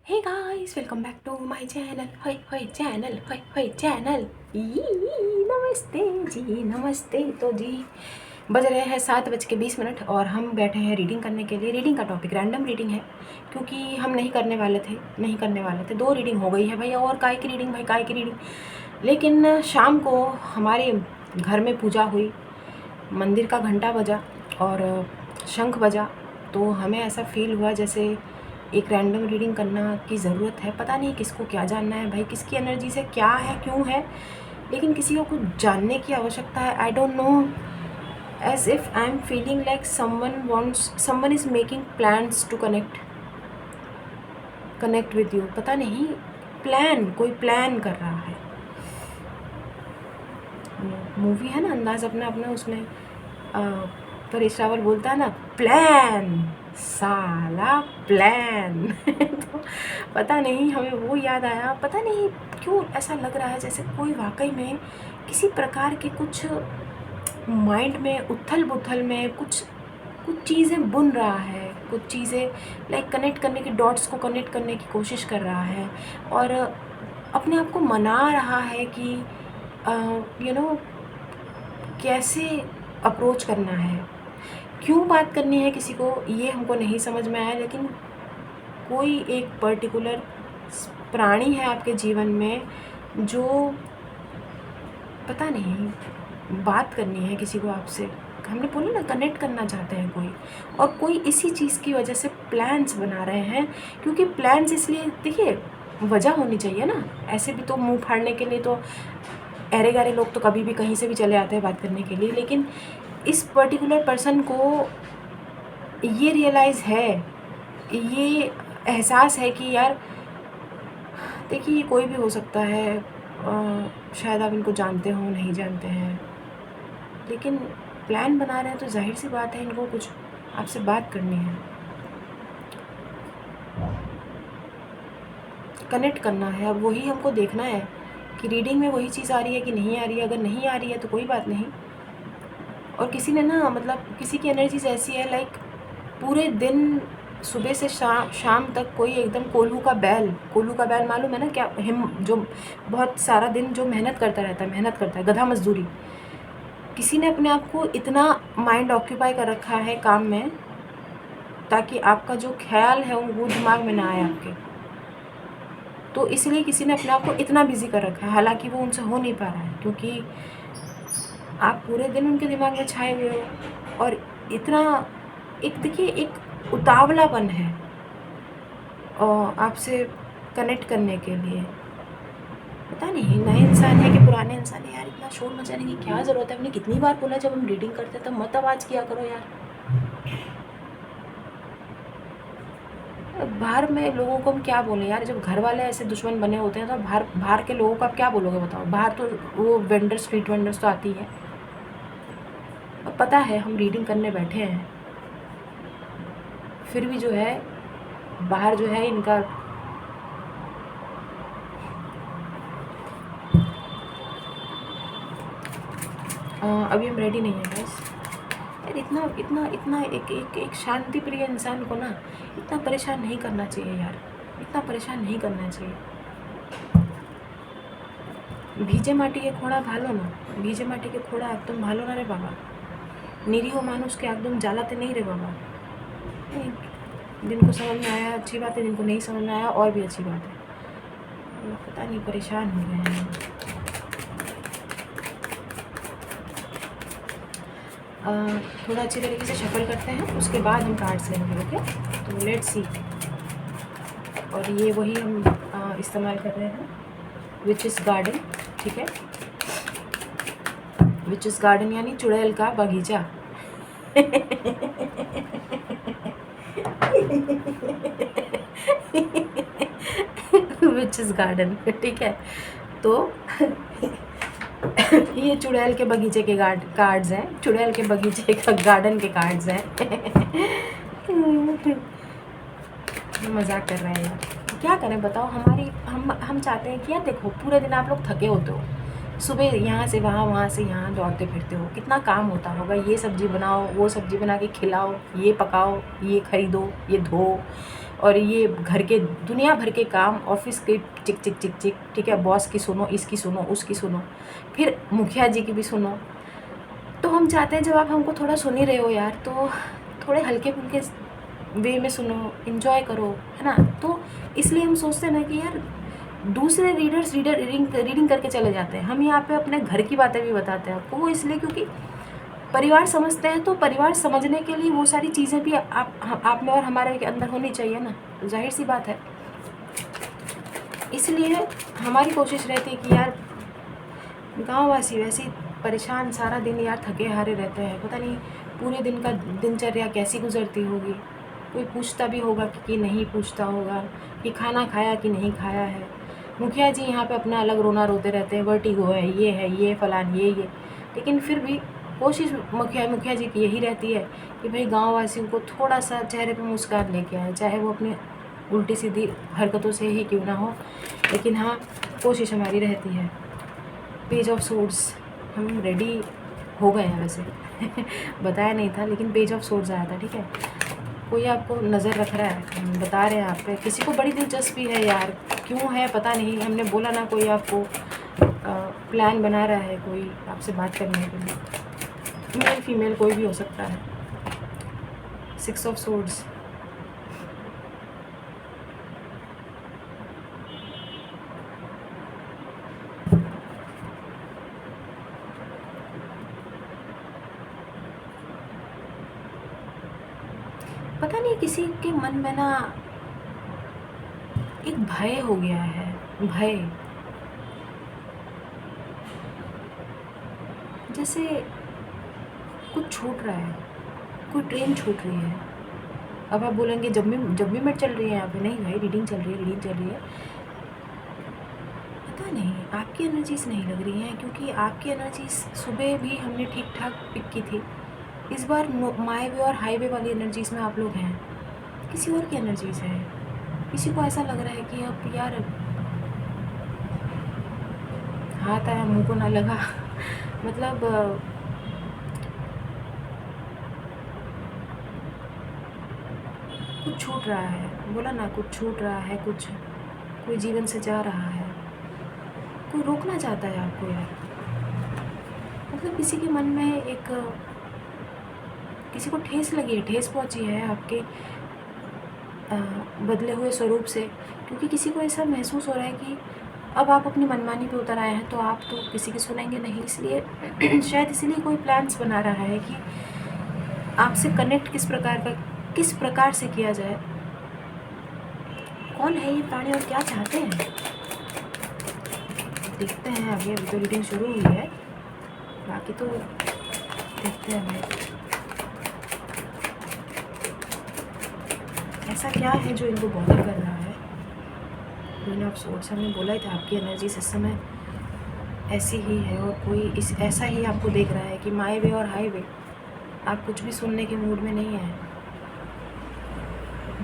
Hey guys, welcome back to my channel. Hi hi channel, hi hi channel. नमस्ते जी, नमस्ते। तो जी बज रहे हैं 7:20 और हम बैठे हैं रीडिंग करने के लिए। रीडिंग का टॉपिक रैंडम रीडिंग है, क्योंकि हम नहीं करने वाले थे 2 रीडिंग हो गई है भैया। और काय की रीडिंग भाई, काय की रीडिंग। लेकिन शाम को हमारे घर में पूजा हुई, मंदिर का घंटा बजा और शंख बजा, तो हमें ऐसा फील हुआ जैसे एक रैंडम रीडिंग करना की ज़रूरत है। पता नहीं किसको क्या जानना है भाई, किसकी एनर्जी से क्या है, क्यों है, लेकिन किसी को कुछ जानने की आवश्यकता है। I don't know, as if I am feeling like someone is making plans to connect with you. पता नहीं, कोई प्लान कर रहा है। मूवी है ना अंदाज अपना अपना, उसमें परेश रावल बोलता है ना, प्लान साला प्लान। तो पता नहीं, हमें वो याद आया। पता नहीं क्यों ऐसा लग रहा है जैसे कोई वाकई में किसी प्रकार के कुछ माइंड में उथल पुथल में कुछ कुछ चीज़ें बुन रहा है, कुछ चीज़ें लाइक कनेक्ट करने की, डॉट्स को कनेक्ट करने की कोशिश कर रहा है और अपने आप को मना रहा है कि कैसे अप्रोच करना है, क्यों बात करनी है किसी को, ये हमको नहीं समझ में आया। लेकिन कोई एक पर्टिकुलर प्राणी है आपके जीवन में जो, पता नहीं, बात करनी है किसी को आपसे। हमने बोला ना, कनेक्ट करना चाहते हैं कोई, और कोई इसी चीज़ की वजह से प्लान्स बना रहे हैं। क्योंकि प्लान्स इसलिए, देखिए, वजह होनी चाहिए ना। ऐसे भी तो मुंह फाड़ने के लिए तो अरे गहरे लोग तो कभी भी कहीं से भी चले आते हैं बात करने के लिए। लेकिन इस पर्टिकुलर पर्सन को ये रियलाइज़ है, ये एहसास है कि यार देखिए, ये कोई भी हो सकता है। शायद आप इनको जानते हो, नहीं जानते हैं, लेकिन प्लान बना रहे हैं तो जाहिर सी बात है इनको कुछ आपसे बात करनी है, कनेक्ट करना है। अब वही हमको देखना है कि रीडिंग में वही चीज़ आ रही है कि नहीं आ रही है। अगर नहीं आ रही है तो कोई बात नहीं। और किसी ने ना, मतलब किसी की एनर्जीज ऐसी है लाइक पूरे दिन सुबह से शाम तक कोई एकदम कोल्हू का बैल मालूम है ना क्या, हिम जो बहुत सारा दिन जो मेहनत करता है, गधा मजदूरी। किसी ने अपने आप को इतना माइंड ऑक्यूपाई कर रखा है काम में, ताकि आपका जो ख्याल है वो दिमाग में ना आए आपके। तो इसलिए किसी ने अपने आप को इतना बिजी कर रखा है, हालांकि वो उनसे हो नहीं पा रहा है, क्योंकि आप पूरे दिन उनके दिमाग में छाए हुए हो। और इतना, एक देखिए, एक उतावलापन है और आपसे कनेक्ट करने के लिए। पता नहीं नए इंसान है कि पुराने इंसान है यार, इतना शोर मचाने की क्या ज़रूरत है। हमने कितनी बार बोला जब हम रीडिंग करते हैं तब मत आवाज़ किया करो यार। बाहर में लोगों को हम क्या बोलें यार, जब घर वाले ऐसे दुश्मन बने होते हैं तो बाहर बाहर के लोगों को आप क्या बोलोगे बताओ। बाहर तो वो स्ट्रीट वेंडर्स तो आती है। अब पता है हम रीडिंग करने बैठे हैं, फिर भी जो है बाहर जो है इनका अभी हम रेडी नहीं है गाइस। यार इतना इतना इतना एक शांति प्रिय इंसान को ना इतना परेशान नहीं करना चाहिए यार, इतना परेशान नहीं करना चाहिए। ভিজে মাটিকে খোঁড়া ভালো না, ভিজে মাটিকে খোঁড়া একদম ভালো না রে বাবা। निरीह মানুষকে একদম জ্বালাতে नहीं रे बाबा। जिनको समझ में आया अच्छी बात है, जिनको नहीं समझ में आया और भी अच्छी बात है। पता नहीं परेशान हो गए हैं। थोड़ा अच्छी तरीके से शफल करते हैं, उसके बाद हम कार्ड्स लेंगे। ओके, तो लेट्स सी। और ये वही हम इस्तेमाल कर रहे हैं, विचेस गार्डन। ठीक है, विचेस गार्डन यानी चुड़ैल का बगीचा। विचेस गार्डन, ठीक है। तो ये चुड़ैल के बगीचे के कार्ड्स हैं, चुड़ैल के बगीचे का गार्डन के कार्ड्स हैं। मजाक कर रहे हैं यार, क्या करें बताओ। हम चाहते हैं कि यार देखो, पूरे दिन आप लोग थके होते हो, सुबह यहाँ से वहाँ, वहाँ से यहाँ दौड़ते फिरते हो, कितना काम होता होगा। ये सब्ज़ी बनाओ, वो सब्ज़ी बना के खिलाओ, ये पकाओ, ये ख़रीदो, ये धो, और ये घर के दुनिया भर के काम, ऑफिस के चिक चिक चिक चिक, ठीक है। बॉस की सुनो, इसकी सुनो, उसकी सुनो, फिर मुखिया जी की भी सुनो। तो हम चाहते हैं जब आप हमको थोड़ा सुन ही रहे हो यार, तो थोड़े हल्के फुल्के वे में सुनो, इन्जॉय करो, है ना। तो इसलिए हम सोचते हैं ना कि यार दूसरे रीडिंग करके चले जाते हैं, हम यहाँ पे अपने घर की बातें भी बताते हैं आपको। वो इसलिए क्योंकि परिवार समझते हैं, तो परिवार समझने के लिए वो सारी चीज़ें भी आप में और हमारे के अंदर होनी चाहिए ना, जाहिर सी बात है। इसलिए हमारी कोशिश रहती है कि यार गाँववासी वैसे ही परेशान सारा दिन यार, थके हारे रहते हैं, पता नहीं पूरे दिन का दिनचर्या कैसी गुजरती होगी। कोई पूछता भी होगा कि नहीं पूछता होगा कि खाना खाया कि नहीं खाया है। मुखिया जी यहाँ पे अपना अलग रोना रोते रहते हैं, वर्टिगो है, ये फलान ये। लेकिन फिर भी कोशिश मुखिया जी की यही रहती है कि भाई गाँव वासियों को थोड़ा सा चेहरे पे मुस्कान लेके आए, चाहे वो अपनी उल्टी सीधी हरकतों से ही क्यों ना हो। लेकिन हाँ, कोशिश हमारी रहती है। पेज ऑफ सोर्ड्स हम रेडी हो गए हैं वैसे बताया नहीं था, लेकिन पेज ऑफ सोर्ड्स आया था, ठीक है। कोई आपको नज़र रख रहा है, हम बता रहे हैं आप पे। किसी को बड़ी दिलचस्पी है यार, क्यों है पता नहीं, हमने बोला ना। कोई आपको प्लान बना रहा है कोई आपसे बात करने के लिए, मेल फीमेल कोई भी हो सकता है। 6 ऑफ सोर्ड्स, पता नहीं किसी के मन में ना एक भय हो गया है, भय, जैसे कुछ छूट रहा है, कोई ट्रेन छूट रही है। अब आप बोलेंगे जब भी मिनट चल रही है यहाँ पे, नहीं भाई रीडिंग चल रही है। पता नहीं आपकी एनर्जीज नहीं लग रही हैं, क्योंकि आपकी एनर्जीज सुबह भी हमने ठीक ठाक पिक की थी। इस बार माई वे और हाईवे वाली एनर्जीज में आप लोग हैं, किसी और की एनर्जीज है। किसी को ऐसा लग रहा है कि अब यार हाथ आया मुंह को ना लगा मतलब कुछ छूट रहा है, बोला ना, कुछ छूट रहा है, कुछ कोई जीवन से जा रहा है, कोई रोकना चाहता है आपको यार। मतलब किसी के मन में एक, किसी को ठेस लगी है, ठेस पहुंची है आपके बदले हुए स्वरूप से, क्योंकि किसी को ऐसा महसूस हो रहा है कि अब आप अपनी मनमानी पे उतर आए हैं, तो आप तो किसी की सुनेंगे नहीं। इसलिए शायद इसीलिए कोई प्लान्स बना रहा है कि आपसे कनेक्ट किस प्रकार से किया जाए। कौन है ये प्राणी और क्या चाहते हैं, देखते हैं आगे। अभी तो रीडिंग शुरू हुई है, बाकी तो देखते हैं भाई ऐसा क्या है जो इनको बॉदर कर रहा है। क्वीन ऑफ सोर्ड्स, हमने बोला ही था आपकी एनर्जी इस समय ऐसी ही है, और कोई ऐसा ही आपको देख रहा है कि माई वे और हाईवे, आप कुछ भी सुनने के मूड में नहीं है।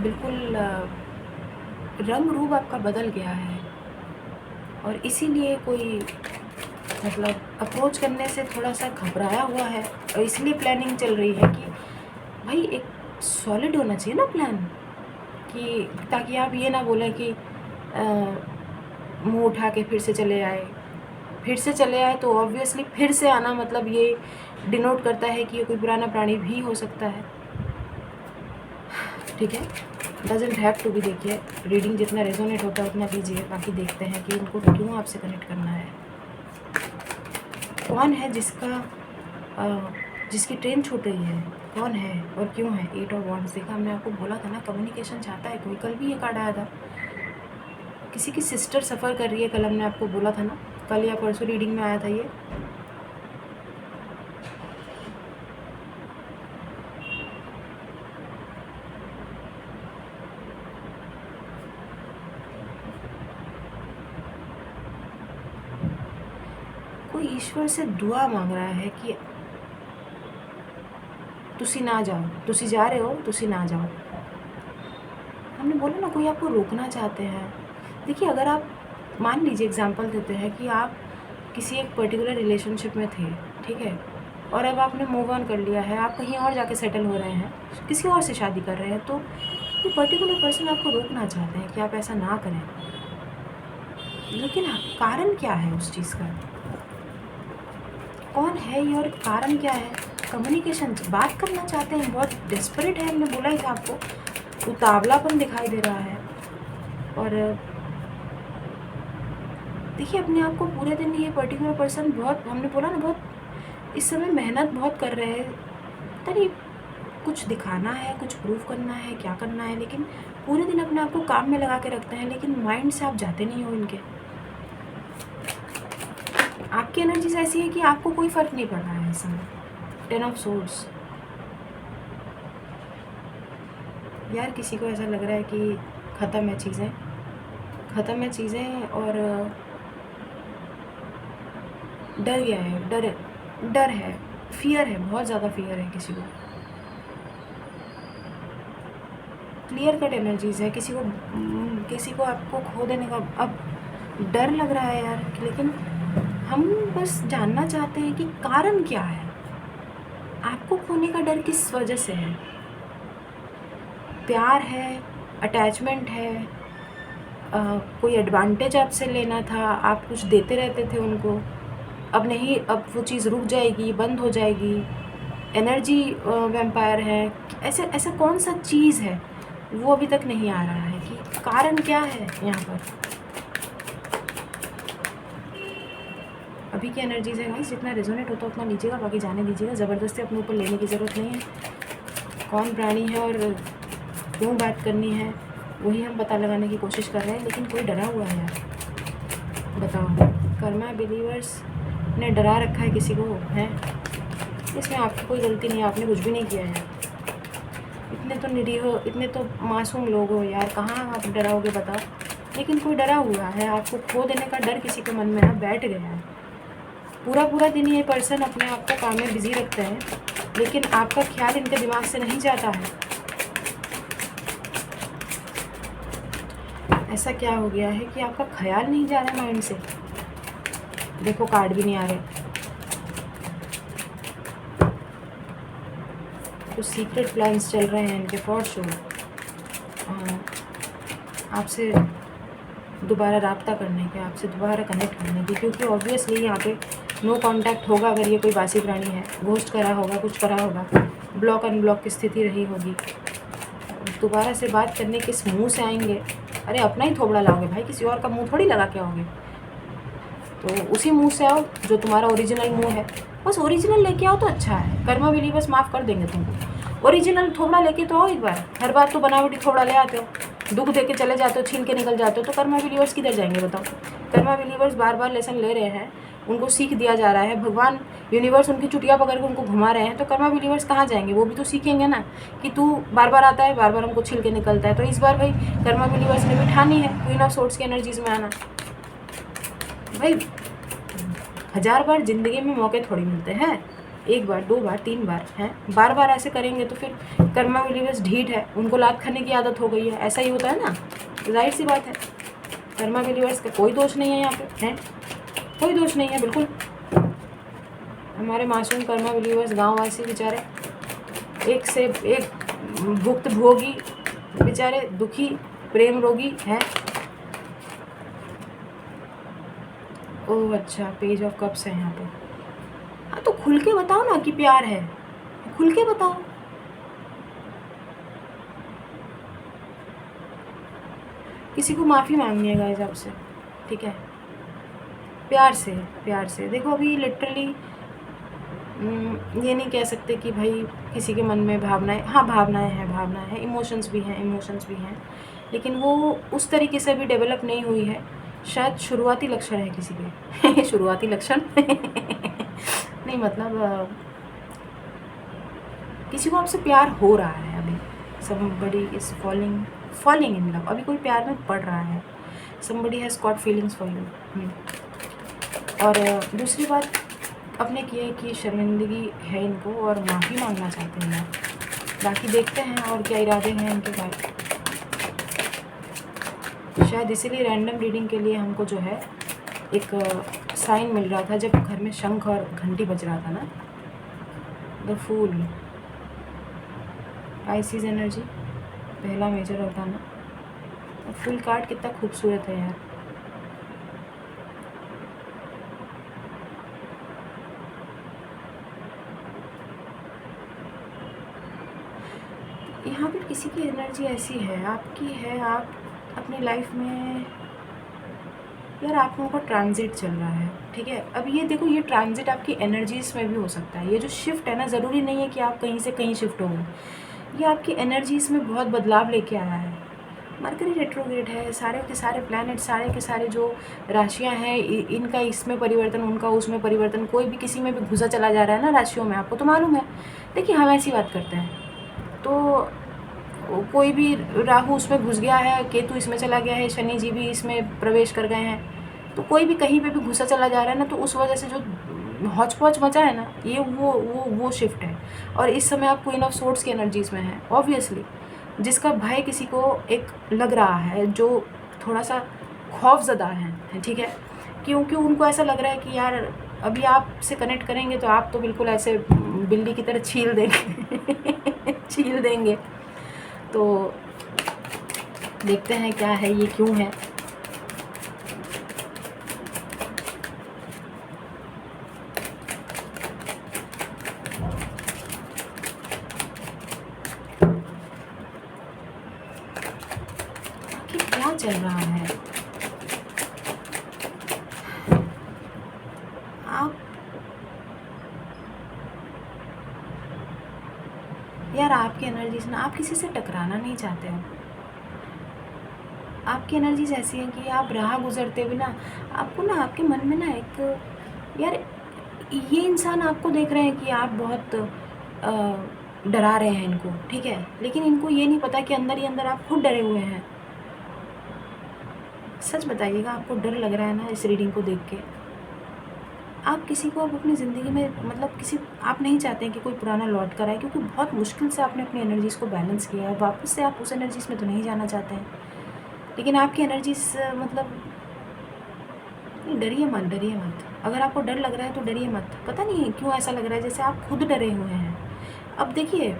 बिल्कुल रंग रूप आपका बदल गया है, और इसीलिए कोई मतलब अप्रोच करने से थोड़ा सा घबराया हुआ है, और इसलिए प्लानिंग चल रही है कि भाई एक सॉलिड होना चाहिए ना प्लान, कि ताकि आप ये ना बोलें कि मुंह उठा के फिर से चले आए। तो ऑब्वियसली फिर से आना मतलब ये डिनोट करता है कि ये कोई पुराना प्राणी भी हो सकता है, ठीक है। डजेंट हैव टू भी, देखिए रीडिंग जितना रेजोनेट होता है उतना कीजिए, बाकी देखते हैं कि उनको क्यों आपसे कनेक्ट करना है। कौन है जिसकी ट्रेन छूट रही है, कौन है और क्यों है। 8 ऑफ वॉन्ड्स, देखा हमने आपको बोला था ना, कम्युनिकेशन चाहता है कोई। कल भी ये कार्ड आया था, किसी की सिस्टर सफ़र कर रही है, कल हमने आपको बोला था ना, कल या परसों रीडिंग में आया था ये। कोई ईश्वर से दुआ मांग रहा है कि तुसी ना जाओ, तुसी जा रहे हो, तुसी ना जाओ। हमने बोला ना, कोई आपको रोकना चाहते हैं। देखिए अगर आप मान लीजिए, एग्जांपल देते हैं कि आप किसी एक पर्टिकुलर रिलेशनशिप में थे, ठीक है, और अब आपने मूव ऑन कर लिया है, आप कहीं और जाके सेटल हो रहे हैं, किसी और से शादी कर रहे हैं, तो ये पर्टिकुलर पर्सन आपको रोकना चाहते हैं कि आप ऐसा ना करें। लेकिन कारण क्या है उस चीज़ का? कौन है ये और कारण क्या है? कम्युनिकेशन, बात करना चाहते हैं, बहुत डेस्परेट है, हमने बोला ही था आपको, उतावलापन दिखाई दे रहा है। और देखिए अपने आप को पूरे दिन ये पर्टिकुलर पर्सन बहुत, हमने बोला ना, बहुत इस समय मेहनत बहुत कर रहे हैं, पता नहीं कुछ दिखाना है, कुछ प्रूव करना है, क्या करना है, लेकिन पूरे दिन अपने आप को काम में लगा के रखते हैं, लेकिन माइंड से आप जाते नहीं हो इनके। आपकी एनर्जीज ऐसी है कि आपको कोई फ़र्क नहीं पड़ रहा है इस समय। 10 ऑफ सोर्ड्स, यार किसी को ऐसा लग रहा है कि ख़त्म है चीज़ें, ख़त्म है चीज़ें, और डर गया है, डर है, फियर है, बहुत ज़्यादा फियर है किसी को। क्लियर कट एनर्जीज है, किसी को आपको खो देने का अब डर लग रहा है यार। लेकिन हम बस जानना चाहते हैं कि कारण क्या है, आपको खोने का डर किस वजह से है? प्यार है, अटैचमेंट है, कोई एडवांटेज आपसे लेना था, आप कुछ देते रहते थे उनको, अब नहीं, अब वो चीज़ रुक जाएगी, बंद हो जाएगी, एनर्जी वैम्पायर है, ऐसा कौन सा चीज़ है वो अभी तक नहीं आ रहा है कि कारण क्या है यहाँ पर। अभी की एनर्जीज है गाइस, जितना रेजोनेट होता है उतना लीजिएगा, बाकी जाने दीजिएगा, ज़बरदस्ती अपने ऊपर लेने की ज़रूरत नहीं है। कौन प्राणी है और क्यों बात करनी है वही हम पता लगाने की कोशिश कर रहे हैं, लेकिन कोई डरा हुआ है यार, बताओ। कर्मा बिलीवर्स ने डरा रखा है किसी को, है? इसमें आपकी कोई गलती नहीं है, आपने कुछ भी नहीं किया है। इतने तो निरीह हो, इतने तो मासूम लोग हो यार, कहाँ आप डराओगे बताओ। लेकिन कोई डरा हुआ है, आपको खो देने का डर किसी के मन में ना बैठ गया है। पूरा दिन ये पर्सन अपने आप को काम में बिजी रखते हैं, लेकिन आपका ख्याल इनके दिमाग से नहीं जाता है। ऐसा क्या हो गया है कि आपका ख्याल नहीं जा रहा माइंड से? देखो कार्ड भी नहीं आ रहे, कुछ सीक्रेट प्लान्स चल रहे हैं इनके फॉर श्योर, आपसे दोबारा राब्ता करने के, आपसे दोबारा कनेक्ट करने की, क्योंकि ऑब्वियसली यहाँ पे नो कांटेक्ट होगा। अगर ये कोई बासी प्राणी है, घोस्ट करा होगा, कुछ करा होगा, ब्लॉक अनब्लॉक की स्थिति रही होगी, दोबारा से बात करने किस मुंह से आएंगे? अरे अपना ही थोबड़ा लाओगे भाई, किसी और का मुंह थोड़ी लगा के आओगे, तो उसी मुंह से आओ जो तुम्हारा ओरिजिनल मुंह है। बस ओरिजिनल लेके आओ तो अच्छा है, कर्मा बिलीवर्स माफ़ कर देंगे तुमको। ओरिजिनल थोबड़ा लेके तो आओ एक बार, हर बार तो बनावटी थोबड़ा ले आते हो, दुख दे के चले जाते हो, छीन के निकल जाते हो, तो कर्मा बिलीवर्स किधर जाएंगे बताओ? कर्मा बिलीवर्स बार बार लेसन ले रहे हैं, उनको सीख दिया जा रहा है, भगवान यूनिवर्स उनकी चुटिया पकड़ के उनको घुमा रहे हैं, तो कर्मा बिलीवर्स कहाँ जाएंगे? वो भी तो सीखेंगे ना कि तू बार बार आता है, बार बार हमको छील के निकलता है। तो इस बार भाई कर्मा बिलीवर्स ने भी ठानी है क्वीन ऑफ सोर्ड्स की एनर्जीज में आना। भाई 1000 बार ज़िंदगी में मौके थोड़ी मिलते हैं, एक बार, 2 बार, 3 बार हैं, बार बार ऐसे करेंगे तो फिर कर्मा बिलीवर्स ढीठ है, उनको लात खाने की आदत हो गई है, ऐसा ही होता है ना, जाहिर सी बात है। कर्मा बिलीवर्स का कोई दोष नहीं है यहाँ पे, हैं, कोई दोष नहीं है बिल्कुल। हमारे मासूम कर्मा बिलीवर्स गाँववासी बेचारे एक से एक भुक्तभोगी, बेचारे दुखी प्रेम रोगी हैं। ओह अच्छा, पेज ऑफ कप्स है यहाँ पे। हाँ तो खुल के बताओ ना कि प्यार है, खुल के बताओ। किसी को माफ़ी मांगनी है गाइस आपसे, ठीक है, प्यार से, प्यार से। देखो अभी लिटरली ये नहीं कह सकते कि भाई किसी के मन में भावनाएं, हाँ भावनाएं हैं, इमोशंस भी हैं, लेकिन वो उस तरीके से भी डेवलप नहीं हुई है। शायद शुरुआती लक्षण है किसी के शुरुआती लक्षण नहीं, मतलब किसी को आपसे प्यार हो रहा है अभी, somebody is falling in love, अभी कोई प्यार में पड़ रहा है, somebody has got feelings for you। और दूसरी बात, अपने किए की शर्मिंदगी है इनको और माफ़ी मांगना चाहते हैं। बाकी देखते हैं और क्या इरादे हैं इनके बारे। शायद इसीलिए रैंडम रीडिंग के लिए हमको जो है एक साइन मिल रहा था जब घर में शंख और घंटी बज रहा था ना। द फूल, पाइसिस एनर्जी, पहला मेजर अर्थाना। और फुल कार्ड कितना खूबसूरत है यार। यहाँ पर किसी की एनर्जी ऐसी है, आपकी है, आप अपनी लाइफ में यार आप लोगों का ट्रांजिट चल रहा है, ठीक है। अब ये देखो, ये ट्रांजिट आपकी एनर्जीज में भी हो सकता है। ये जो शिफ्ट है ना, ज़रूरी नहीं है कि आप कहीं से कहीं शिफ्ट हो गए। ये आपकी एनर्जीज में बहुत बदलाव लेके आया है। मरकरी रेट्रोग्रेड है, सारे के सारे प्लैनेट, सारे के सारे जो राशियां हैं, इनका इसमें परिवर्तन, उनका उसमें परिवर्तन, कोई भी किसी में भी घुसा चला जा रहा है ना राशियों में, आपको तो मालूम है। देखिए, हम ऐसी बात करते हैं तो कोई भी राहु उसमें घुस गया है, केतु इसमें चला गया है, शनि जी भी इसमें प्रवेश कर गए हैं, तो कोई भी कहीं पे भी घुसा चला जा रहा है ना, तो उस वजह से जो हौच पौच मचा है ना, ये वो शिफ्ट है। और इस समय आप क्वीन ऑफ सोर्ड्स की एनर्जीज में हैं ऑब्वियसली, जिसका भय किसी को एक लग रहा है, जो थोड़ा सा खौफजदा है, ठीक है। क्योंकि उनको ऐसा लग रहा है कि यार अभी आपसे कनेक्ट करेंगे तो आप तो बिल्कुल ऐसे बिल्ली की तरह छील देंगे छील देंगे। तो देखते हैं क्या है, ये क्यों है। आखिर क्या चल रहा है? आप यार, आपकी एनर्जीज ना, आप किसी से टकराना नहीं चाहते हो। आपकी एनर्जीज ऐसी हैं कि आप राह गुजरते हुए ना, आपको ना आपके मन में ना एक, यार ये इंसान आपको देख रहे हैं कि आप बहुत डरा रहे हैं इनको, ठीक है, लेकिन इनको ये नहीं पता कि अंदर ही अंदर आप खुद डरे हुए हैं। सच बताइएगा, आपको डर लग रहा है ना इस रीडिंग को देख के? आप किसी को अब अपनी ज़िंदगी में, मतलब किसी, आप नहीं चाहते हैं कि कोई पुराना लौट कर आए, क्योंकि बहुत मुश्किल से आपने अपनी एनर्जीज़ को बैलेंस किया है। वापस से आप उस एनर्जीज़ में तो नहीं जाना चाहते हैं, लेकिन आपकी एनर्जीज़ मतलब, नहीं, डरिए मत, डरिए मत। अगर आपको डर लग रहा है तो डरिए मत। पता नहीं है क्यों ऐसा लग रहा है जैसे आप खुद डरे हुए हैं। अब देखिए,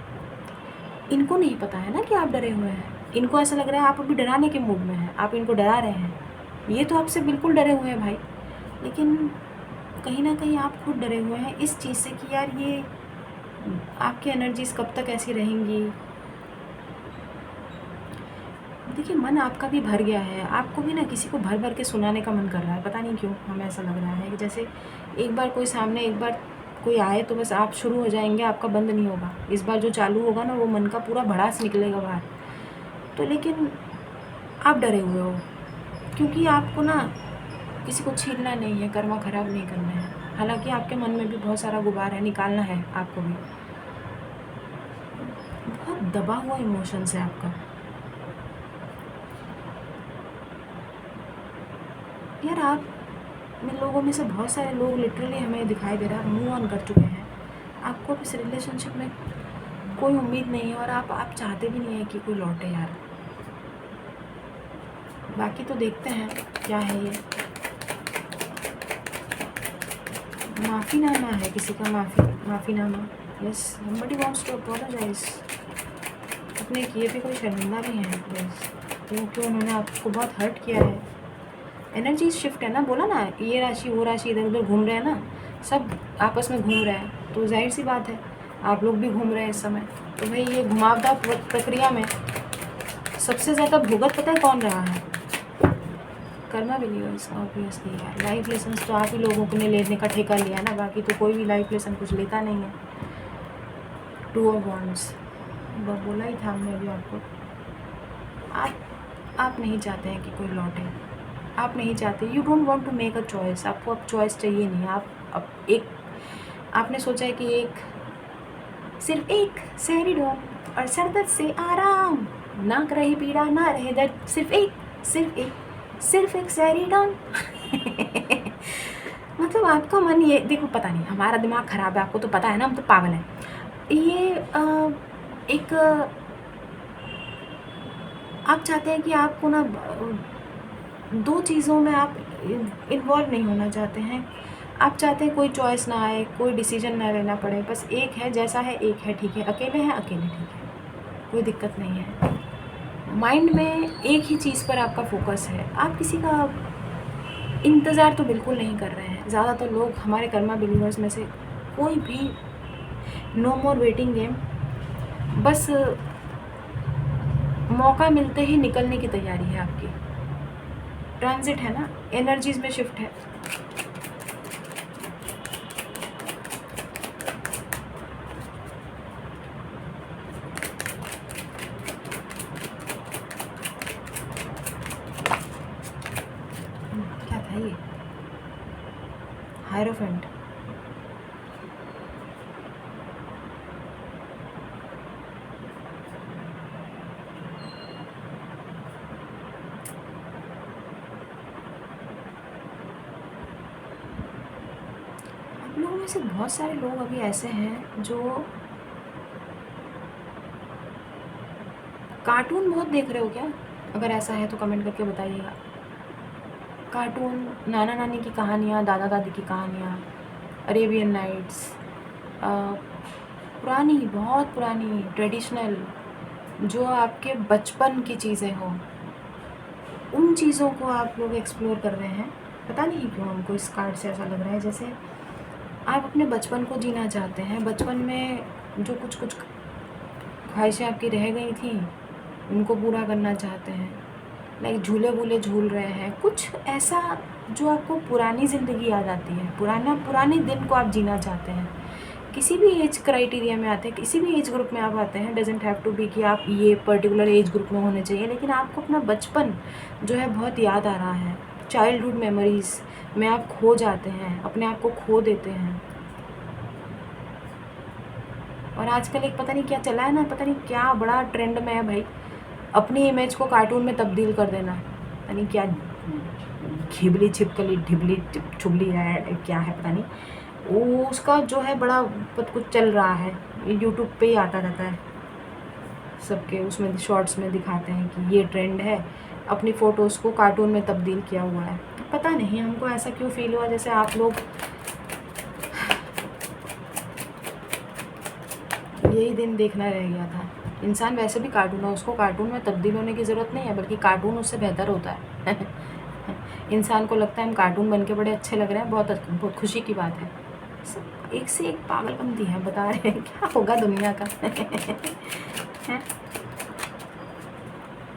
इनको नहीं पता है ना कि आप डरे हुए हैं। इनको ऐसा लग रहा है आप अभी डराने के मूड में हैं, आप इनको डरा रहे हैं। ये तो आपसे बिल्कुल डरे हुए हैं भाई, लेकिन कहीं ना कहीं आप खुद डरे हुए हैं इस चीज़ से कि यार ये आपकी एनर्जीज कब तक ऐसी रहेंगी। देखिए, मन आपका भी भर गया है, आपको भी ना किसी को भर भर के सुनाने का मन कर रहा है। पता नहीं क्यों हमें ऐसा लग रहा है कि जैसे एक बार कोई सामने, एक बार कोई आए तो बस आप शुरू हो जाएंगे, आपका बंद नहीं होगा। इस बार जो चालू होगा ना, वो मन का पूरा भड़ास निकलेगा बाहर। तो लेकिन आप डरे हुए हो, क्योंकि आपको ना किसी को छीनना नहीं है, कर्मा खराब नहीं करना है। हालांकि आपके मन में भी बहुत सारा गुबार है, निकालना है आपको भी। बहुत दबा हुआ इमोशंस है आपका। यार, आप इन लोगों में से बहुत सारे लोग लिटरली हमें दिखाई दे रहा है मूव ऑन कर चुके हैं। आपको अब इस रिलेशनशिप में कोई उम्मीद नहीं है, और आप चाहते भी नहीं है कि कोई लौटे यार। बाकी तो देखते हैं क्या है ये। माफ़ीनामा है किसी का, माफ़ीनामा। Yes, somebody wants to apologize। अपने किए पे कोई शर्मिंदा भी है, यस, क्योंकि उन्होंने आपको बहुत हर्ट किया है। एनर्जी शिफ्ट है ना, बोला ना, ये राशि वो राशि इधर उधर घूम रहे हैं ना, सब आपस में घूम रहे हैं, तो जाहिर सी बात है आप लोग भी घूम रहे हैं इस समय। तो भाई, ये घुमावदार प्रक्रिया में सबसे ज़्यादा भुगत पता है कौन रहा है? कर्मा भी नहीं हो इसका ऑब्वियसली यार। लाइफ लेसन तो आप ही लोगों ने लेने का ठेका लिया ना, बाकी तो कोई भी लाइफ लेसन कुछ लेता नहीं है। 2 ऑफ वॉन्ड्स, बोला ही था हमने अभी आपको। आप नहीं चाहते हैं कि कोई लौटे, आप नहीं चाहते, you don't want to make a choice. आपको अब चॉइस चाहिए नहीं। आप अब एक, आपने सोचा है कि सिर्फ एक सहरी डॉन और सरदर्द से आराम, ना रही पीड़ा ना रहे दर्द, सिर्फ एक सहरी डॉन मतलब आपका मन, ये देखो, पता नहीं, हमारा दिमाग ख़राब है, आपको तो पता है ना, हम तो पागल हैं। ये एक, आप चाहते हैं कि आपको ना 2 चीज़ों में आप इन्वॉल्व नहीं होना चाहते हैं। आप चाहते हैं कोई चॉइस ना आए, कोई डिसीजन ना लेना पड़े, बस एक है जैसा है एक है ठीक है, अकेले हैं अकेले ठीक है, कोई दिक्कत नहीं है। माइंड में एक ही चीज़ पर आपका फोकस है, आप किसी का इंतज़ार तो बिल्कुल नहीं कर रहे हैं। ज़्यादातर लोग हमारे कर्मा बिलीवर्स में से कोई भी नो मोर वेटिंग गेम, बस मौका मिलते ही निकलने की तैयारी है आपकी। ट्रांजिट है ना, एनर्जीज में शिफ्ट है। क्या था ये? हायरोफेंट। आप लोगों में से बहुत सारे लोग अभी ऐसे हैं जो कार्टून बहुत देख रहे हो क्या? अगर ऐसा है तो कमेंट करके बताइएगा। कार्टून, नाना नानी की कहानियाँ, दादा दादी की कहानियाँ, अरेबियन नाइट्स, पुरानी, बहुत पुरानी, ट्रेडिशनल, जो आपके बचपन की चीज़ें हों, उन चीज़ों को आप लोग एक्सप्लोर कर रहे हैं। पता नहीं क्यों हमको इस कार्ड से ऐसा लग रहा है जैसे आप अपने बचपन को जीना चाहते हैं। बचपन में जो कुछ कुछ ख्वाहिशें आपकी रह गई थी, उनको पूरा करना चाहते हैं। लाइक झूले वूले झूल रहे हैं, कुछ ऐसा जो आपको पुरानी ज़िंदगी याद आती है, पुराने दिन को आप जीना चाहते हैं। किसी भी एज क्राइटेरिया में आते हैं, किसी भी एज ग्रुप में आप आते हैं, डजेंट हैव टू बी कि आप ये पर्टिकुलर एज ग्रुप में होने चाहिए, लेकिन आपको अपना बचपन जो है बहुत याद आ रहा है। चाइल्डहुड मेमोरीज़ में आप खो जाते हैं, अपने आप को खो देते हैं। और आजकल एक पता नहीं क्या चला है ना, पता नहीं क्या बड़ा ट्रेंड में है भाई, अपनी इमेज को कार्टून में तब्दील कर देना। पता नहीं क्या घिबली छिपकली ढिबली छुबली है, क्या है पता नहीं, वो उसका जो है बड़ा कुछ चल रहा है, यूट्यूब पे ही आता रहता है सबके, उसमें शॉर्ट्स में दिखाते हैं कि ये ट्रेंड है, अपनी फ़ोटोज़ को कार्टून में तब्दील किया हुआ है। पता नहीं हमको ऐसा क्यों फील हुआ जैसे आप लोग यही दिन देखना रह गया था। इंसान वैसे भी कार्टून है, उसको कार्टून में तब्दील होने की ज़रूरत नहीं है, बल्कि कार्टून उससे बेहतर होता है। इंसान को लगता है हम कार्टून बन के बड़े अच्छे लग रहे हैं, बहुत खुशी की बात है। एक से एक पागलपंती है, बता रहे हैं क्या होगा दुनिया का। हैं?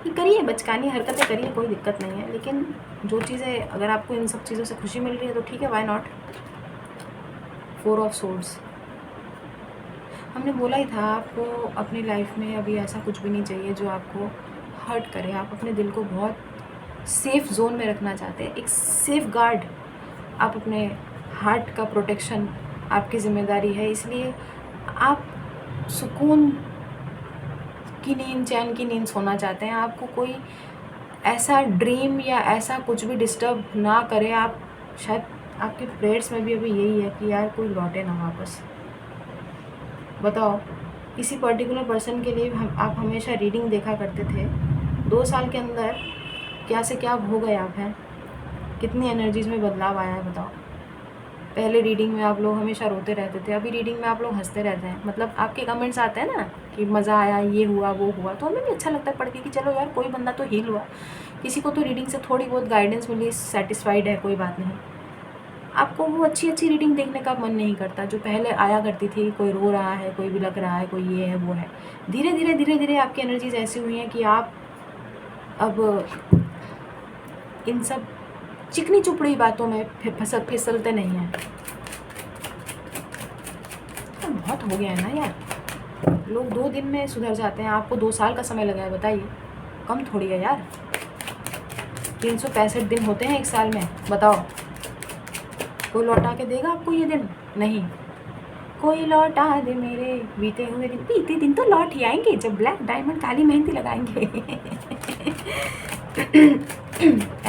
करिए, बचकानी हरकतें करिए, कोई दिक्कत नहीं है, लेकिन जो चीज़ें, अगर आपको इन सब चीज़ों से खुशी मिल रही है तो ठीक है, वाई नॉट। 4 ऑफ सोर्ड्स, हमने बोला ही था आपको अपनी लाइफ में अभी ऐसा कुछ भी नहीं चाहिए जो आपको हर्ट करे। आप अपने दिल को बहुत सेफ़ जोन में रखना चाहते हैं, एक सेफ़ गार्ड। आप अपने हार्ट का प्रोटेक्शन आपकी ज़िम्मेदारी है, इसलिए आप सुकून की नींद, चैन की नींद सोना चाहते हैं। आपको कोई ऐसा ड्रीम या ऐसा कुछ भी डिस्टर्ब ना करे। आप शायद आपके प्रेयर्स में भी अभी यही है कि यार कोई लौटे ना वापस। बताओ, किसी पर्टिकुलर पर्सन के लिए आप हमेशा रीडिंग देखा करते थे, 2 साल के अंदर क्या से क्या हो गए आप हैं, कितनी एनर्जीज़ में बदलाव आया है बताओ। पहले रीडिंग में आप लोग हमेशा रोते रहते थे, अभी रीडिंग में आप लोग हंसते रहते हैं। मतलब आपके कमेंट्स आते हैं ना कि मज़ा आया, ये हुआ वो हुआ, तो हमें भी अच्छा लगता है पढ़ के कि चलो यार कोई बंदा तो हील हुआ, किसी को तो रीडिंग से थोड़ी बहुत गाइडेंस मिली, सेटिस्फाइड है, कोई बात नहीं। आपको वो अच्छी अच्छी रीडिंग देखने का मन नहीं करता जो पहले आया करती थी, कोई रो रहा है, कोई बिलख रहा है, कोई ये है वो है। धीरे धीरे आपकी एनर्जीज ऐसी हुई हैं कि आप अब इन सब चिकनी चुपड़ी बातों में फिसलते नहीं हैं। तो बहुत हो गया है ना यार, लोग 2 दिन में सुधर जाते हैं, आपको 2 साल का समय लगा है, बताइए, कम थोड़ी है यार। 365 दिन होते हैं 1 साल में, बताओ कोई लौटा के देगा आपको ये दिन? नहीं। कोई लौटा दे मेरे बीते हुए दिन, बीते दिन तो लौट ही आएंगे जब ब्लैक डायमंड काली मेहंदी लगाएंगे।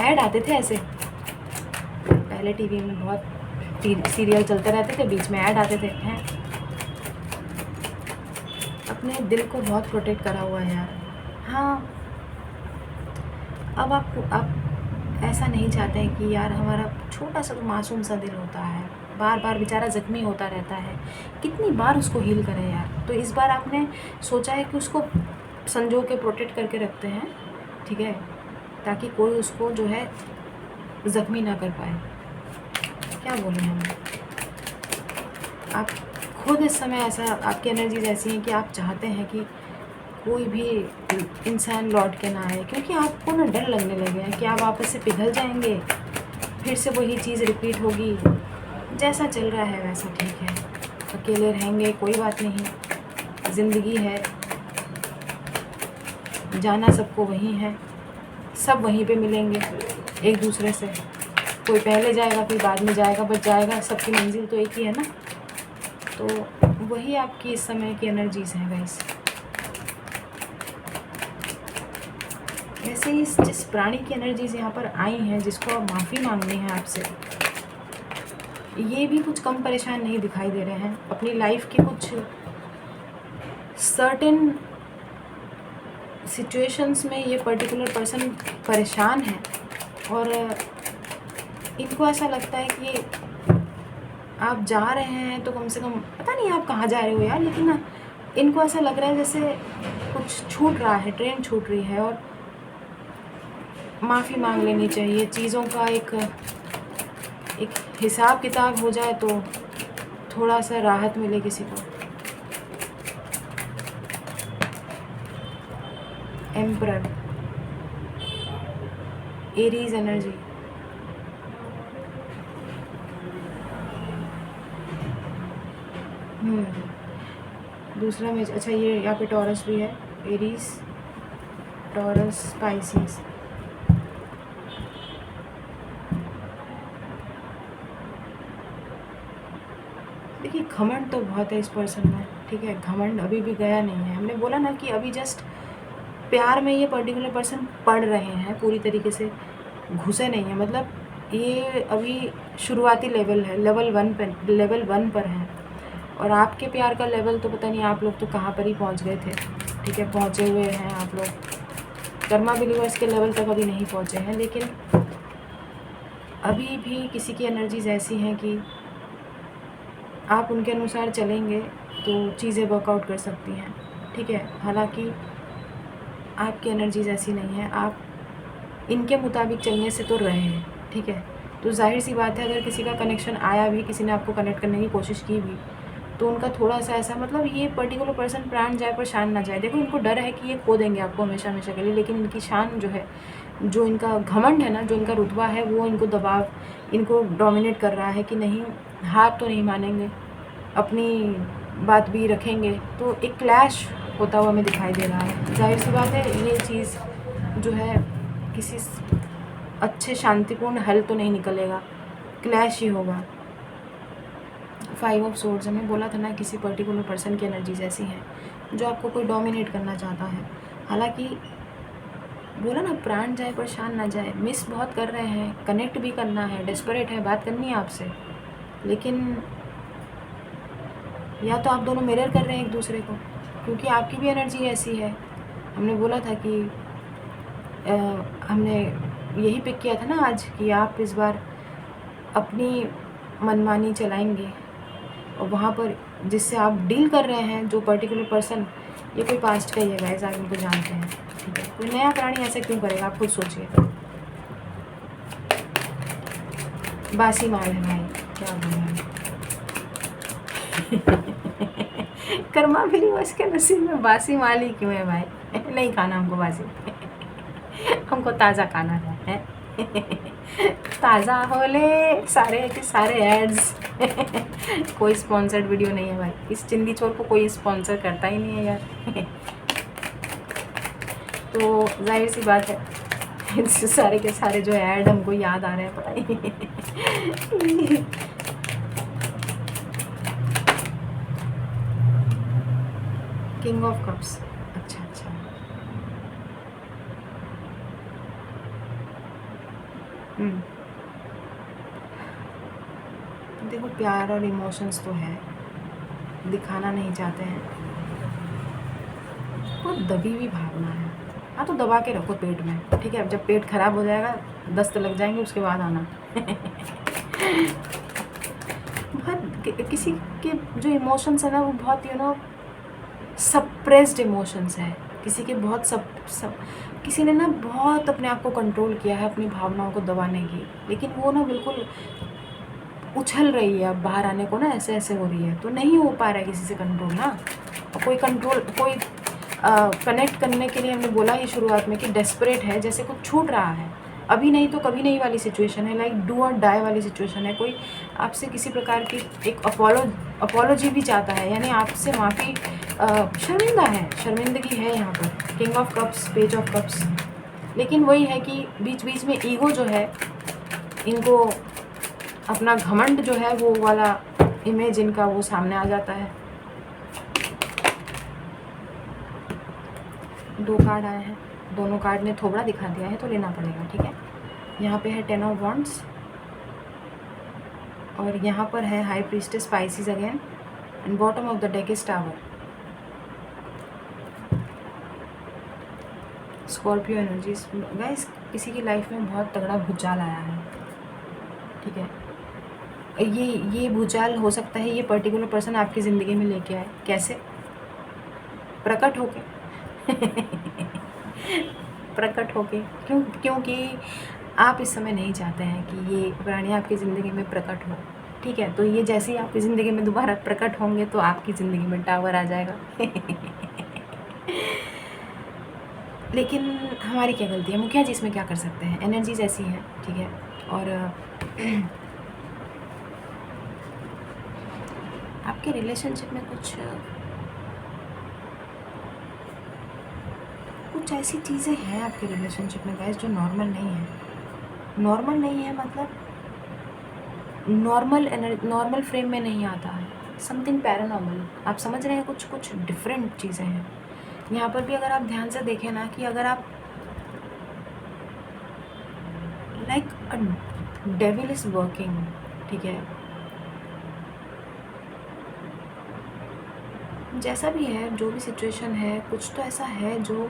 ऐड आते थे ऐसे पहले टीवी में, बहुत सीरियल चलते रहते थे, बीच में ऐड आते थे। हैं, अपने दिल को बहुत प्रोटेक्ट करा हुआ है यार। हाँ, अब आपको ऐसा नहीं चाहते हैं कि यार हमारा छोटा सा तो मासूम सा दिल होता है, बार बार बेचारा ज़ख्मी होता रहता है, कितनी बार उसको हील करें यार। तो इस बार आपने सोचा है कि उसको संजो के प्रोटेक्ट करके रखते हैं, ठीक है, ताकि कोई उसको जो है ज़ख्मी ना कर पाए। क्या बोलें हम, आप खुद इस समय ऐसा, आपकी एनर्जीज ऐसी हैं कि आप चाहते हैं कि कोई भी इंसान लौट के ना आए, क्योंकि आपको ना डर लगने लगे है कि आप वापस से पिघल जाएंगे, फिर से वही चीज़ रिपीट होगी। जैसा चल रहा है वैसा ठीक है, अकेले रहेंगे कोई बात नहीं, ज़िंदगी है, जाना सबको वहीं है, सब वहीं पे मिलेंगे एक दूसरे से, कोई पहले जाएगा फिर बाद में जाएगा, बच जाएगा, सबकी मंजिल तो एक ही है ना। तो वही आपकी इस समय की एनर्जीज़ हैं गाइस। वैसे ही जिस प्राणी की एनर्जीज़ यहाँ पर आई हैं, जिसको अब माफ़ी मांगनी है आपसे, ये भी कुछ कम परेशान नहीं दिखाई दे रहे हैं। अपनी लाइफ के कुछ सर्टेन सिचुएशंस में ये पर्टिकुलर पर्सन परेशान है, और इनको ऐसा लगता है कि आप जा रहे हैं तो कम से कम, पता नहीं आप कहाँ जा रहे हो यार, लेकिन ना इनको ऐसा लग रहा है जैसे कुछ छूट रहा है, ट्रेन छूट रही है, और माफ़ी मांग लेनी चाहिए। चीज़ों का एक हिसाब किताब हो जाए तो थोड़ा सा राहत मिले किसी को। एम्परर, एरीज एनर्जी, दूसरा में अच्छा, ये यहाँ पे टॉरस भी है, एरीज, टॉरस, स्पाइसीज। देखिए घमंड तो बहुत है इस पर्सन में, ठीक है, घमंड अभी भी गया नहीं है। हमने बोला ना कि अभी जस्ट प्यार में ये पर्टिकुलर पर्सन पढ़ रहे हैं, पूरी तरीके से घुसे नहीं है, मतलब ये अभी शुरुआती लेवल है, लेवल 1 पर है। और आपके प्यार का लेवल तो पता नहीं आप लोग तो कहाँ पर ही पहुँच गए थे, ठीक है, पहुँचे हुए हैं आप लोग। कर्मा बिलीवर्स के लेवल तक अभी नहीं पहुँचे हैं, लेकिन अभी भी किसी की एनर्जीज ऐसी हैं कि आप उनके अनुसार चलेंगे तो चीज़ें वर्कआउट कर सकती हैं, ठीक है। हालांकि आपकी एनर्जीज ऐसी नहीं है, आप इनके मुताबिक चलने से तो रहे हैं, ठीक है। तो जाहिर सी बात है, अगर किसी का कनेक्शन आया भी, किसी ने आपको कनेक्ट करने की कोशिश की भी, तो उनका थोड़ा सा ऐसा, मतलब ये पर्टिकुलर पर्सन प्राण जाए पर शान ना जाए। देखो इनको डर है कि ये खो देंगे आपको हमेशा हमेशा के लिए, लेकिन इनकी शान जो है, जो इनका घमंड है ना, जो इनका रुतबा है, वो इनको दबाव, इनको डोमिनेट कर रहा है कि नहीं, हाथ तो नहीं मानेंगे, अपनी बात भी रखेंगे। तो एक क्लैश होता हुआ हमें दिखाई दे रहा है। जाहिर सी बात है, ये चीज़ जो है किसी अच्छे शांतिपूर्ण हल तो नहीं निकलेगा, क्लैश ही होगा। 5 ऑफ सोर्ड्स, हमें बोला था ना, किसी पर्टिकुलर पर्सन की एनर्जीज ऐसी हैं जो आपको कोई डोमिनेट करना चाहता है। हालांकि बोला ना, प्राण जाए पर शान ना जाए, मिस बहुत कर रहे हैं, कनेक्ट भी करना है, डेस्परेट है, बात करनी है आपसे, लेकिन या तो आप दोनों मिरर कर रहे हैं एक दूसरे को, क्योंकि आपकी भी एनर्जी ऐसी है। हमने बोला था कि हमने यही पिक किया था ना आज, कि आप इस बार अपनी मनमानी चलाएंगे, और वहाँ पर जिससे आप डील कर रहे हैं, जो पर्टिकुलर पर्सन, ये कोई पास्ट का ही है गाइस, आप इनको जानते हैं, ठीक है। कोई नया प्राणी ऐसे क्यों करेगा, आप खुद सोचिए। बासी माल है भाई, क्या बोलूँ। कर्मा बिलीवर्स के नसीब में बासी माल ही क्यों है भाई। नहीं खाना हमको बासी, हमको ताज़ा खाना है। ताज़ा होले सारे के सारे एड्स। कोई स्पॉन्सर्ड वीडियो नहीं है भाई, इस चिंदी चोर को कोई स्पॉन्सर करता ही नहीं है यार। तो जाहिर सी बात है, सारे के सारे जो ऐड हमको याद आ रहे हैं, पता नहीं। किंग ऑफ कप्स, अच्छा अच्छा, देखो प्यार और इमोशंस तो है, दिखाना नहीं चाहते हैं, बहुत दबी हुई भावना है। हाँ तो दबा के रखो पेट में, ठीक है। जब पेट खराब हो जाएगा, दस्त लग जाएंगे, उसके बाद आना। बहुत किसी के जो इमोशंस है ना, वो बहुत सप्रेस्ड इमोशंस है। किसी के बहुत सब किसी ने ना बहुत अपने आप को कंट्रोल किया है, अपनी भावनाओं को दबाने की, लेकिन वो ना बिल्कुल उछल रही है अब बाहर आने को ना, ऐसे ऐसे हो रही है, तो नहीं हो पा रहा है किसी से कंट्रोल ना। और कोई कनेक्ट करने के लिए, हमने बोला ही शुरुआत में कि डेस्परेट है, जैसे कुछ छूट रहा है, अभी नहीं तो कभी नहीं वाली सिचुएशन है, लाइक डू और डाई वाली सिचुएशन है। कोई आपसे किसी प्रकार की एक अपोलॉजी भी चाहता है, यानी आपसे माफ़ी, शर्मिंदा है, शर्मिंदगी है यहाँ पर। King of cups, page of cups. लेकिन वही है कि बीच बीच में ईगो जो है, इनको अपना घमंड जो है, वो वाला इमेज इनका वो सामने आ जाता है। 2 कार्ड आए हैं, दोनों कार्ड ने थोबड़ा दिखा दिया है, तो लेना पड़ेगा, ठीक है। यहाँ पे है 10 ऑफ वॉन्ड्स, और यहाँ पर है high priestess species again, and bottom of the deck is tower. Scorpio energies guys, किसी की लाइफ में बहुत तगड़ा भूचाल आया है, ठीक है। ये भूचाल हो सकता है ये पर्टिकुलर पर्सन आपकी ज़िंदगी में लेके आए। कैसे? प्रकट होके। प्रकट होके, क्योंकि आप इस समय नहीं चाहते हैं कि ये प्राणी आपकी ज़िंदगी में प्रकट हो, ठीक है। तो ये जैसे ही आपकी ज़िंदगी में दोबारा प्रकट होंगे, तो आपकी ज़िंदगी में टावर आ जाएगा। लेकिन हमारी क्या गलती है? मुखिया जी इसमें क्या कर सकते हैं? एनर्जीज ऐसी हैं, ठीक है। और आपके रिलेशनशिप में कुछ ऐसी चीज़ें हैं आपके रिलेशनशिप में गाइस, जो नॉर्मल नहीं है। नॉर्मल नहीं है मतलब नॉर्मल फ्रेम में नहीं आता है, समथिंग पैरानॉर्मल। आप समझ रहे हैं? कुछ डिफरेंट चीज़ें हैं यहाँ पर भी। अगर आप ध्यान से देखें ना, कि अगर आप like a devil is working, ठीक है, जैसा भी है, जो भी सिचुएशन है, कुछ तो ऐसा है जो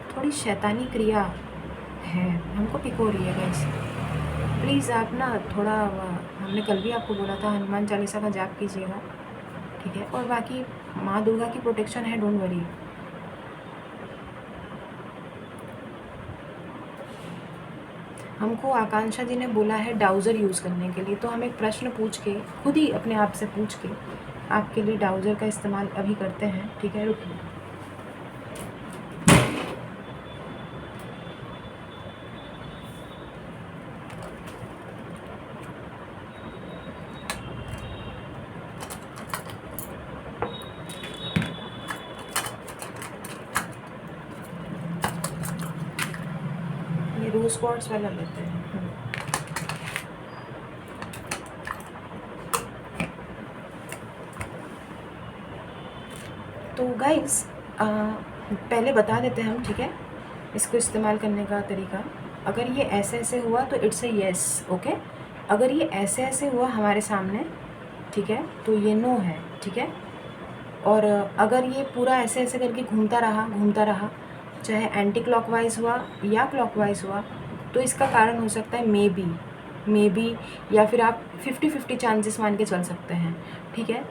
थोड़ी शैतानी क्रिया है, हमको पिको रही है गाइस। प्लीज़ आप ना थोड़ा, हमने कल भी आपको बोला था, हनुमान चालीसा का जाप कीजिएगा, ठीक है। और बाकी माँ दुर्गा की प्रोटेक्शन है, डोंट वरी। हमको आकांक्षा जी ने बोला है डाउज़र यूज़ करने के लिए, तो हम एक प्रश्न पूछ के, खुद ही अपने आप से पूछ के, आपके लिए डाउज़र का इस्तेमाल अभी करते हैं, ठीक है। रुकिए। ये रोज़ क्वार्ट्स वाला लेते हैं। तो गाइस पहले बता देते हैं हम, ठीक है, इसको इस्तेमाल करने का तरीका। अगर ये ऐसे ऐसे हुआ तो इट्स अ येस, ओके। अगर ये ऐसे ऐसे हुआ हमारे सामने, ठीक है, तो ये नो है, ठीक है। और अगर ये पूरा ऐसे ऐसे करके घूमता रहा, चाहे एंटी क्लॉकवाइज हुआ या क्लॉकवाइज हुआ, तो इसका कारण हो सकता है मे बी, या फिर आप 50-50 चांसेस मान के चल सकते हैं, ठीक है।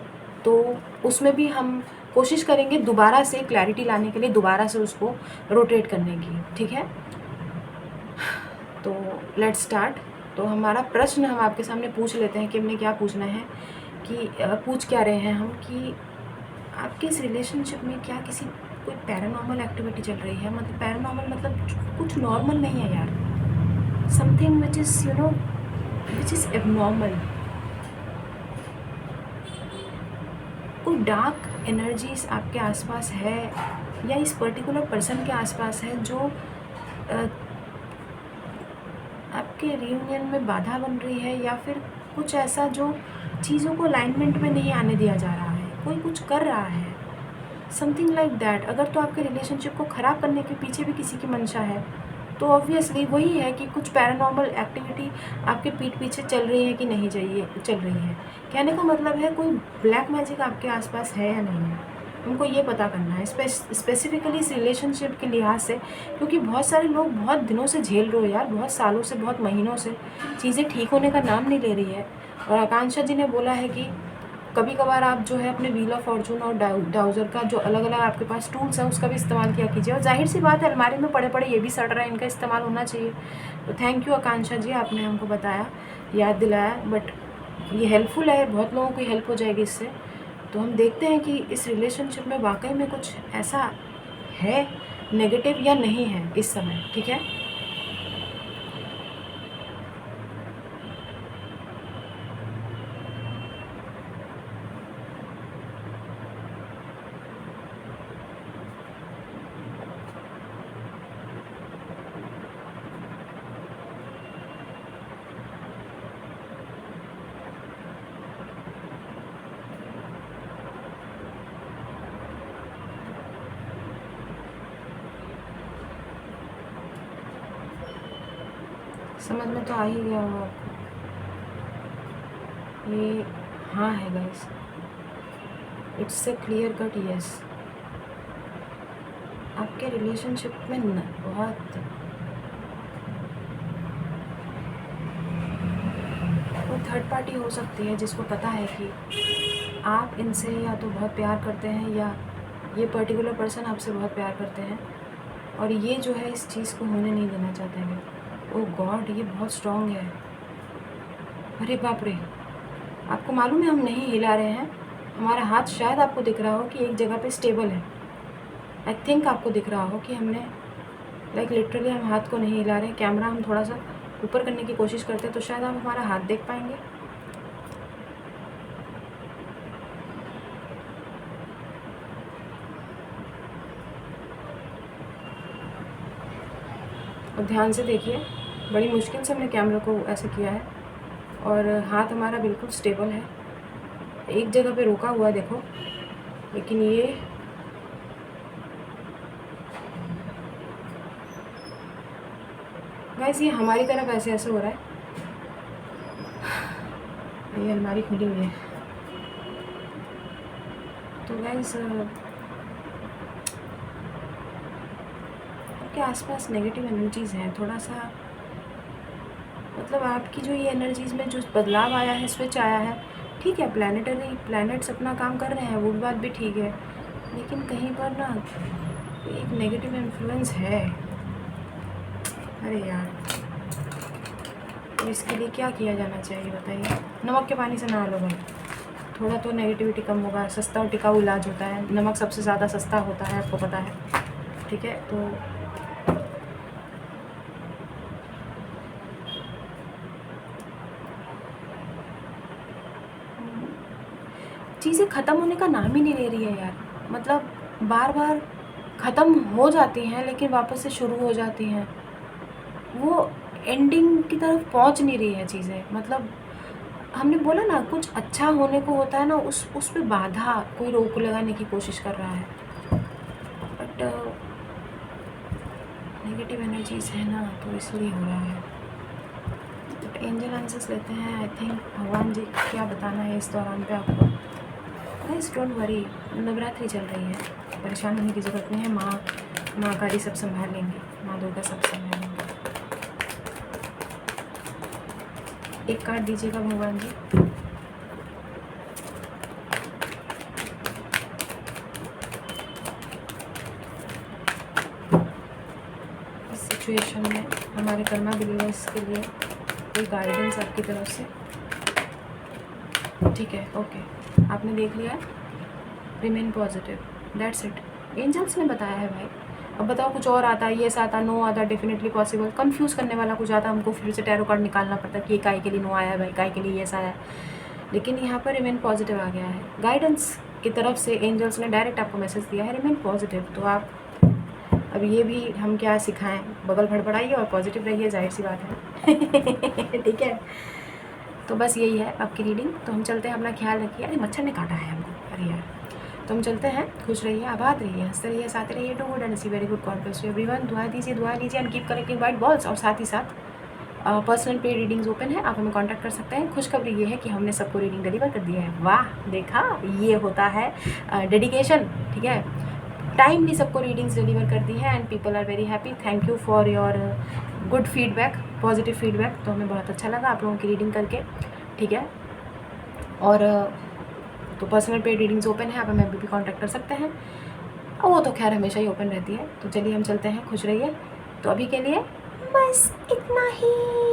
तो उसमें भी हम कोशिश करेंगे दोबारा से क्लैरिटी लाने के लिए, दोबारा से उसको रोटेट करने की, ठीक है। तो लेट्स स्टार्ट। तो हमारा प्रश्न हम आपके सामने पूछ लेते हैं कि हमने क्या पूछना है, कि पूछ क्या रहे हैं हम, कि आपके इस रिलेशनशिप में क्या कोई पैरानॉर्मल एक्टिविटी चल रही है? मतलब पैरानॉर्मल मतलब कुछ नॉर्मल नहीं है यार, समथिंग विच इज़ एबनॉर्मल। कोई डार्क एनर्जीज आपके आसपास है, या इस पर्टिकुलर पर्सन के आसपास है, जो आपके रियूनियन में बाधा बन रही है, या फिर कुछ ऐसा जो चीज़ों को अलाइनमेंट में नहीं आने दिया जा रहा है, कोई कुछ कर रहा है, समथिंग लाइक दैट। अगर तो आपके रिलेशनशिप को ख़राब करने के पीछे भी किसी की मंशा है, तो ऑब्वियसली वही है कि कुछ पैरानॉर्मल एक्टिविटी आपके पीठ पीछे चल रही है कि नहीं चल रही है। कहने का मतलब है कोई ब्लैक मैजिक आपके आसपास है या नहीं है, उनको ये पता करना है स्पेसिफिकली इस रिलेशनशिप के लिहाज से, क्योंकि बहुत सारे लोग बहुत दिनों से झेल रहे हो यार, बहुत सालों से, बहुत महीनों से चीज़ें ठीक होने का नाम नहीं ले रही है। और आकांक्षा जी ने बोला है कि कभी कभार आप जो है अपने व्हील ऑफ फॉर्चून और डाउजर का जो अलग अलग आपके पास टूल्स हैं उसका भी इस्तेमाल किया कीजिए। और जाहिर सी बात है अलमारी में पड़े पड़े ये भी सड़ रहा है, इनका इस्तेमाल होना चाहिए। तो थैंक यू आकांक्षा जी, आपने हमको बताया, याद दिलाया। बट ये हेल्पफुल है, बहुत लोगों की हेल्प हो जाएगी इससे। तो हम देखते हैं कि इस रिलेशनशिप में वाकई में कुछ ऐसा है नेगेटिव या नहीं है इस समय। ठीक है, समझ में तो आ ही गया होगा आपको। ये हाँ है guys, it's a clear cut yes. आपके रिलेशनशिप में न बहुत कोई थर्ड पार्टी हो सकती है जिसको पता है कि आप इनसे या तो बहुत प्यार करते हैं या ये पर्टिकुलर पर्सन आपसे बहुत प्यार करते हैं, और ये जो है इस चीज़ को होने नहीं देना चाहते हैं। ओह गॉड, ये बहुत स्ट्रॉन्ग है। अरे बाप रे, आपको मालूम है हम नहीं हिला रहे हैं, हमारा हाथ शायद आपको दिख रहा हो कि एक जगह पे स्टेबल है। आई थिंक आपको दिख रहा हो कि हमने लिटरली हम हाथ को नहीं हिला रहे हैं। कैमरा हम थोड़ा सा ऊपर करने की कोशिश करते हैं तो शायद आप हमारा हाथ देख पाएंगे। और ध्यान से देखिए, बड़ी मुश्किल से हमने कैमरे को ऐसे किया है और हाथ हमारा बिल्कुल स्टेबल है, एक जगह पे रुका हुआ है देखो। लेकिन ये गाइस, ये हमारी तरफ ऐसे ऐसे हो रहा है। ये अलमारी खुली हुई है तो गाइस आपके आसपास नेगेटिव एनर्जीज़ हैं। थोड़ा सा मतलब आपकी जो ये एनर्जीज़ में जो बदलाव आया है, स्विच आया है, ठीक है, प्लैनेट्स अपना काम कर रहे हैं, वो बात भी ठीक है, लेकिन कहीं पर ना एक नेगेटिव इन्फ्लुएंस है। अरे यार, तो इसके लिए क्या किया जाना चाहिए बताइए? नमक के पानी से नहा लो भाई, थोड़ा तो नेगेटिविटी कम होगा। सस्ता और टिकाऊ इलाज होता है, नमक सबसे ज़्यादा सस्ता होता है, आपको पता है। ठीक है, तो चीज़ें ख़त्म होने का नाम ही नहीं ले रही है यार। मतलब बार बार ख़त्म हो जाती हैं लेकिन वापस से शुरू हो जाती हैं, वो एंडिंग की तरफ पहुंच नहीं रही है चीज़ें। मतलब हमने बोला ना, कुछ अच्छा होने को होता है ना, उस पे बाधा कोई रोक लगाने की कोशिश कर रहा है। बट नेगेटिव एनर्जीज है ना, तो इसलिए हो रहा है। बट एंजल आंसर्स लेते हैं। आई थिंक भगवान जी क्या बताना है इस दौरान पे आपको। गाइस डोंट वरी, नवरात्रि चल रही है, परेशान होने की ज़रूरत नहीं है। माँ काली सब संभाल लेंगी, माँ दुर्गा सब संभाल लेंगी। एक कार्ड दीजिएगा भगवान जी। इस सिचुएशन में हमारे कर्मा बिलीवर्स के लिए कोई गाइडेंस आपकी तरफ से? ठीक है, ओके, आपने देख लिया। Remain positive, that's it. Angels ने बताया है भाई। अब बताओ कुछ और आता, येस आता, नो आता, डेफिनेटली पॉसिबल, कंफ्यूज करने वाला कुछ आता, हमको फिर से टैरो कार्ड निकालना पड़ता कि ये काय के लिए नो आया है भाई, काय के लिए येस आया है। लेकिन यहाँ पर रिमेन पॉजिटिव आ गया है। गाइडेंस की तरफ से एंजल्स ने डायरेक्ट आपको मैसेज दिया है, रिमेन पॉजिटिव। तो आप अब ये भी हम क्या सिखाएं, बगल भड़बड़ाइए और पॉजिटिव रहिए, जाहिर सी बात है। ठीक है, तो बस यही है आपकी रीडिंग। तो हम चलते हैं, अपना ख्याल रखिए। अरे मच्छर ने काटा है हमको, अरे यार। तो हम चलते हैं, खुश रहिए, आबाद रहिए, हंसते रहिए, साथ रहिए। Too good and see very good, god bless you everyone. दुआ दीजिए, दुआ लीजिए and keep collecting white balls. और साथ ही साथ पर्सनल पेड रीडिंग्स ओपन है, आप हमें कांटेक्ट कर सकते हैं। खुशखबरी ये है कि हमने सबको रीडिंग डिलीवर कर दिया है। वाह, देखा, ये होता है डेडिकेशन, ठीक है। टाइमली सबको रीडिंग्स डिलीवर कर दी है and people are very happy. Thank you for your good feedback, positive feedback. तो हमें बहुत अच्छा लगा आप लोगों की रीडिंग करके, ठीक है। और तो पर्सनल पेड रीडिंग्स ओपन है, आप हमें अभी भी कांटेक्ट कर सकते हैं। वो तो खैर हमेशा ही ओपन रहती है। तो चलिए हम चलते हैं, खुश रहिए। तो अभी के लिए बस इतना ही।